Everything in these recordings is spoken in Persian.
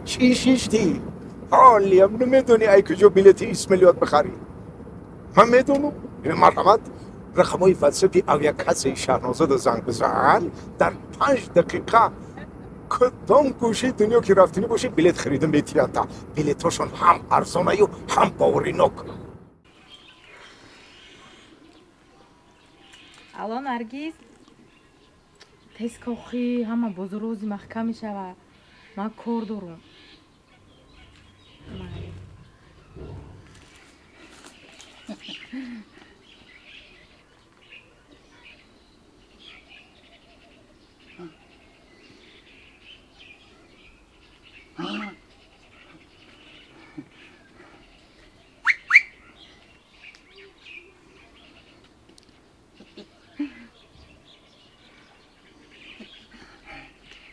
چی شیشتی؟ حالیم نمیدونی ای کجا بلیت 20 میلیارد بخری؟ من میدونم. مرحمت رقمای فلسفی او یک کسی شهنازاد زنگ بزن در 5 دقیقه کدام گوشه دنیا که رفتنی باشه بلیت خریدن به تئاتر. بلیتاشون هم ارزانه و هم باورینک. الو نرگیز تیز کخی همه بزرگی محکم میشود. من کار دارم.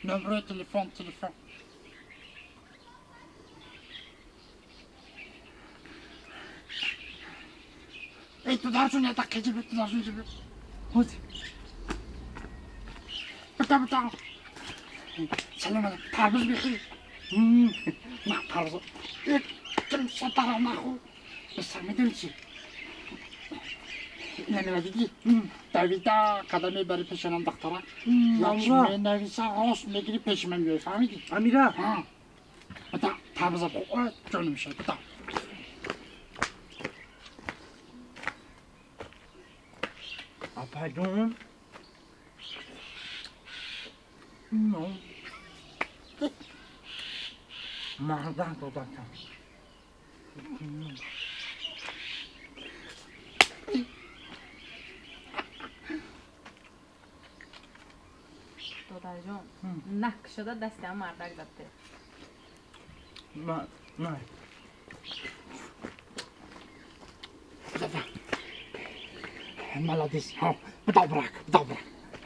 نمره تلفن ای تو درشون یه دقیقه جیبه تو درشون جیبه هوزی بتا سلام علیکم پرواز بخیر نه پرواز کم شطرم نخو بسر میدونی چی نمیدیدی دویده قدمی برای پیشنم دختره یکی می نویسه هاش میگیری پیش من بیایی فهمیدی؟ امیره بتا پرواز بخور جانو میشه بتا Pardon? Non. Mardan dodaktan. دادر جان نک شده دستی هم مردک زده. نه. ملادیس ها بدابرک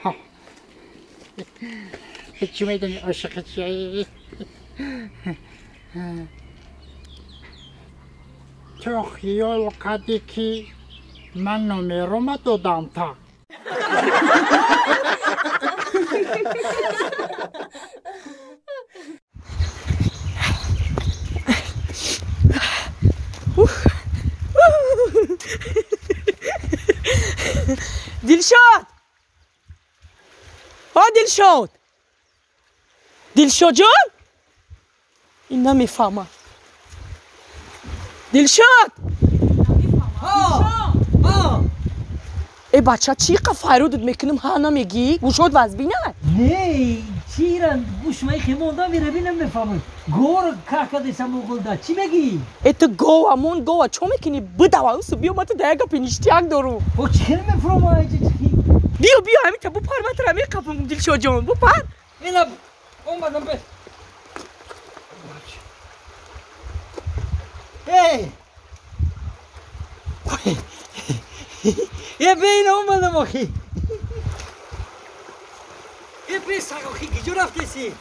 ها هیچی میدونی عاشق چیه تو خیال قدی که من نمیرم دادم تا دلشاد دلشاد جان این نمیفهمه دلشاد ای بچه چی قفایرودت میکنم ها نمیگی گوشت وزبینه نه چیرن گوش مای خیموندا میره بینم میفهمم گور کاکا دیسا مغولدا چی میگی ای تو گوه چو میکنی بدوا اوسو بیو مت دایگا پینیشتیاک دارو او چی میفهمم بیا همین تا بپر من ترا میقفم دلشاد جان بپر اینا اومدم به ای یه بین اومدم آخی یه پیسا آخی گیجو رفته سی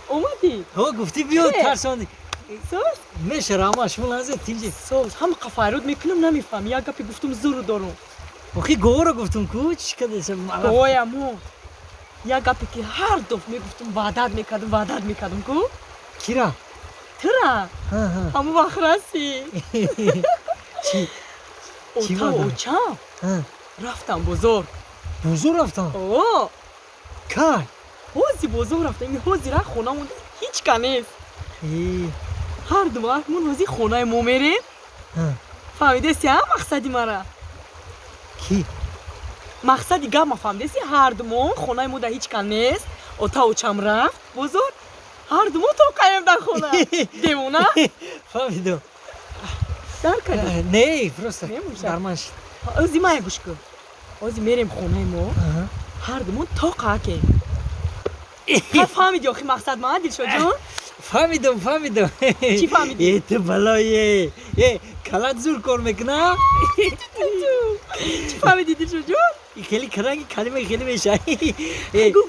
اومدی؟ ها گفتی بیا ترساندی سوز؟ میشه راما شما لازم تینجی سوز هم قفایرود میکنم نمیفهم یا گپی گفتم زور دارم آخی گوه رو گفتم کو چی کده سم گویمو یا گپی که هر دفعه میگفتم وعدت میکردم کو کیرا ترا همو بخرسی چی اوچا رفتم بزرگ رفتم اوه کار حوزی بزرگ رفتم این حوزی را خونه مونده هیچ کنیست هر دو ماه من حوزی خونه مو میریم فهمیده سی هم مقصدی مرا کی؟ مقصدی گم ما فهمیده سی هر دو ماه خونه مو ده هیچ کنیست اوچم رفت بزرگ هر دو ماه تو قایم در خونه دیمونه فهمیدم در کردی؟ نه فرسته درمانش اوزی مای گوش کن اوزی میریم خونه مو هر دو ماه تو قاکه فهمیدی آخی مقصد ما دلشاد جان؟ فهمیدم چی فهمیدی؟ ای تو بلایه کلت زور کار میکنه چی فهمیدی دلشاد جان؟ خیلی کرنگی کلمه خیلی میشه گو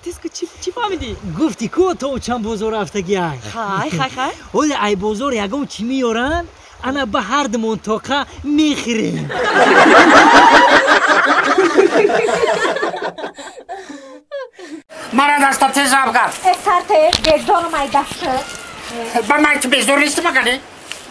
تسکو چی فهمیدی؟ گفتی کو تو چند بزرگ رفتگی های خای ولی ای بزرگ یکم چی میارن انا به هر دو منطقه میخریم مرا دستا تیز آب کرد سرته بزار مای دسته با من که بزار نیست مگه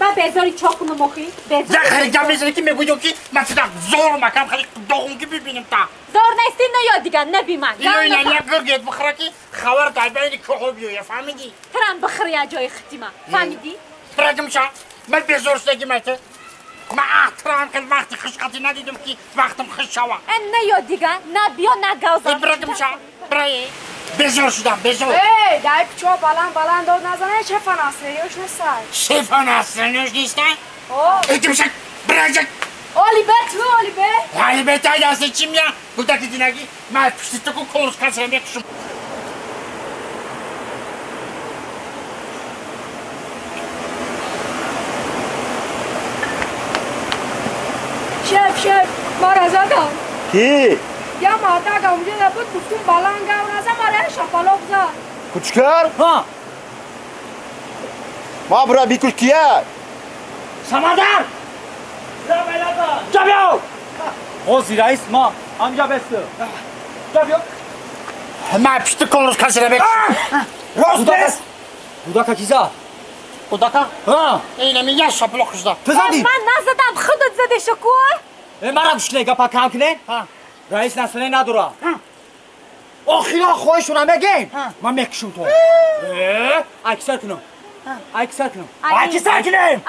با بزاری چاکنو مخی در خیلی میزنی که میگویو که من چیزا زور مکم خیلی دوغم که ببینیم تا زور نیستی نه یا دیگه نبی من اینو اینو گرگیت بخوره که خبر دای بینی که خوبیو یا فهمیدی ترم بخری جای ختیما فهمیدی برگم شا من بزار شدگی میته من احترام که وقتی خشقتی ندیدم که وقتم خش شوا نه یا دیگه نه بیا نه گوزم برگم شا برای بزار شدم بزار دای پچو بلند داد نزنه چه فناسریوش نیستای شفان هستنش نیست نه؟ ایتم شد برگم اولی به تای دسته چی میان؟ بوده که دینگی من پشتی تو که کنس کسرم یکشم شف ما را زدم کی؟ یا ماده که اونجا بود گفتون بلند گو نزن ما را شپالوب زد کوچکر؟ ها ما برا بیکوش کیه؟ سمادر جا بیاو خوزی رئیس ما همجا بسته جا بیاو من پشتی کنس کسرم یکشم راست بس؟ بودا که کیزا بوده که؟ ها اینه میگه شپلو خشده تو زدی من نزدم خودت زده شکوه مرا بشله گپا کم کنه رئیس نسله نداره آخیرا خواهشون هم بگیم من میکشم تو اکسر کنم اکسر کنم اکسر کنم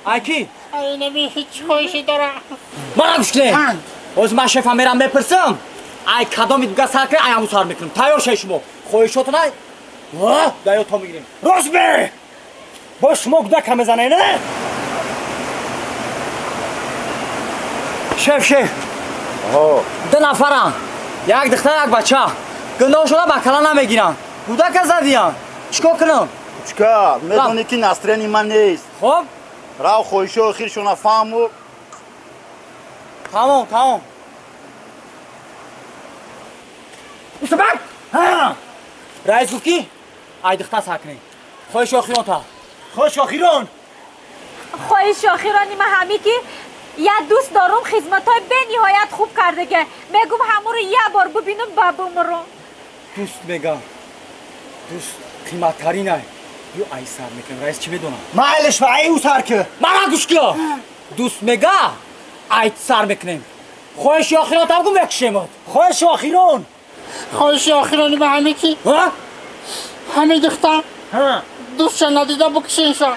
اکی اینه می هیچ خویشی داره مرا بشله از من شفا میرم بپرسم ای کدامی دیگه سر کنه ای همو سر میکنم تایار ششمو خواهشاتو نه دایو تا میگیریم راست به با شما گده کم بزنه نه شف دو نفرن یک دختر یک بچه گنده شده با کلا نمیگیرن بوده که زدیان چیکار کنم؟ کوچکر میدونی که نصرانی من نیست خب راو خویشو خیرشون فهمو تمام مستبک رئیس گفت کی؟ ای دختر سکنه خواهش آخیران تا خواهش آخیران خواهش آخیرانی من همی که یه دوست دارم خدمتای به نهایت خوب کرده که میگم همون رو یه بار ببینم بابام رو دوست میگم دوست قیمت ترینه یو ای سر میکنم رئیس چی بدونم معلش و ای او سر که مرا گوش کیا دوست میگه ای سر میکنیم خواهش آخیران تا بگم بکشیمت خواهش آخیران خویشی آخرانی به همه کی؟ همه دختر دوست چند ندیده بکشین شا